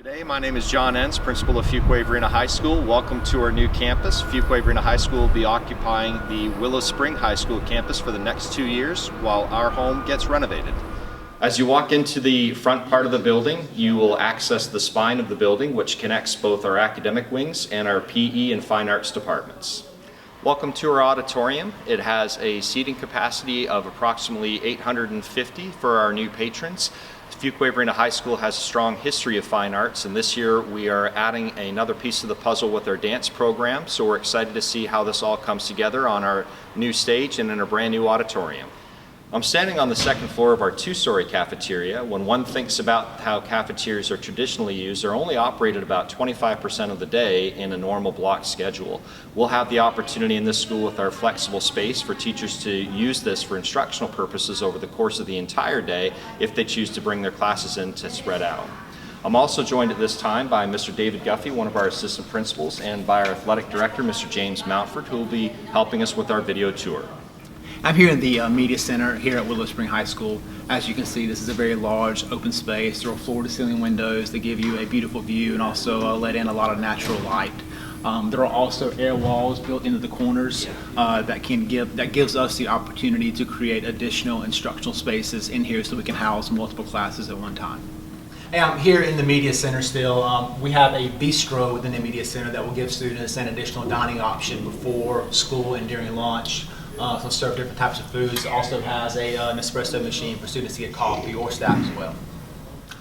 Today, my name is Jon Enns, principal of Fuquay-Varina High School. Welcome to our new campus. Fuquay-Varina High School will be occupying the Willow Spring High School campus for the next 2 years while our home gets renovated. As you walk into the front part of the building, you will access the spine of the building, which connects both our academic wings and our PE and fine arts departments. Welcome to our auditorium. It has a seating capacity of approximately 850 for our new patrons. Fuquay-Varina High School has a strong history of fine arts, and this year we are adding another piece of the puzzle with our dance program, so we're excited to see how this all comes together on our new stage and in a brand new auditorium. I'm standing on the second floor of our two-story cafeteria. When one thinks about how cafeterias are traditionally used, they're only operated about 25% of the day in a normal block schedule. We'll have the opportunity in this school with our flexible space for teachers to use this for instructional purposes over the course of the entire day if they choose to bring their classes in to spread out. I'm also joined at this time by Mr. David Guffey, one of our assistant principals, and by our athletic director, Mr. James Mountford, who will be helping us with our video tour. I'm here in the Media Center here at Willow Spring High School. As you can see, this is a very large open space. There are floor-to-ceiling windows that give you a beautiful view and also let in a lot of natural light. There are also air walls built into the corners that gives us the opportunity to create additional instructional spaces in here so we can house multiple classes at one time. Hey, I'm here in the Media Center still. We have a bistro within the Media Center that will give students an additional dining option before school and during lunch. So serve different types of foods. It also has an espresso machine for students to get coffee or staff as well.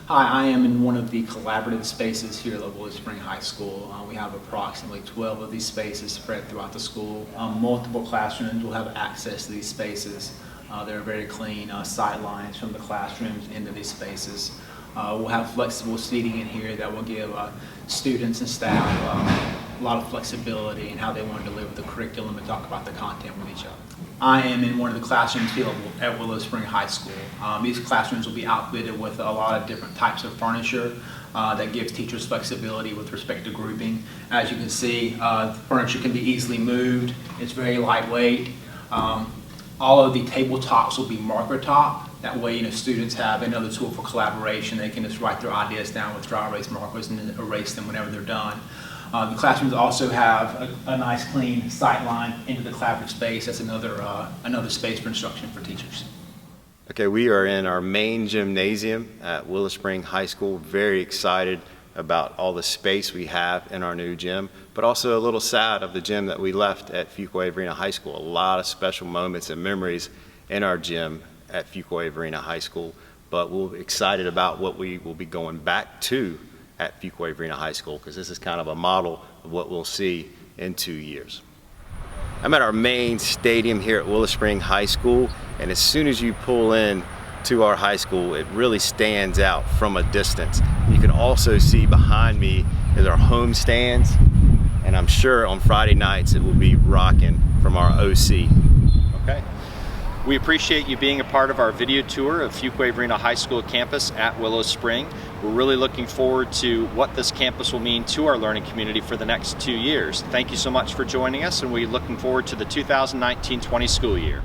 Hi, I am in one of the collaborative spaces here at Willow Spring High School. We have approximately 12 of these spaces spread throughout the school. Multiple classrooms will have access to these spaces. There are very clean sight lines from the classrooms into these spaces. We'll have flexible seating in here that will give students and staff a lot of flexibility in how they want to deliver the curriculum and talk about the content with each other. I am in one of the classrooms here at Willow Spring High School. These classrooms will be outfitted with a lot of different types of furniture that gives teachers flexibility with respect to grouping. As you can see, the furniture can be easily moved. It's very lightweight. All of the tabletops will be marker top. That way, students have another tool for collaboration. They can just write their ideas down with dry erase markers and then erase them whenever they're done. The classrooms also have a nice clean sight line into the collaborative space. That's another space for instruction for teachers. Okay, we are in our main gymnasium at Willow Spring High School. Very excited about all the space we have in our new gym, but also a little sad of the gym that we left at Fuquay-Varina High School. A lot of special moments and memories in our gym at Fuquay-Varina High School, but we're excited about what we will be going back to at Fuquay-Varina High School, because this is kind of a model of what we'll see in 2 years. I'm at our main stadium here at Willow Spring High School, and as soon as you pull in to our high school, it really stands out from a distance. You can also see behind me is our home stands, and I'm sure on Friday nights it will be rocking from our OC. Okay. We appreciate you being a part of our video tour of Fuquay-Varina High School campus at Willow Spring. We're really looking forward to what this campus will mean to our learning community for the next 2 years. Thank you so much for joining us, and we're looking forward to the 2019-20 school year.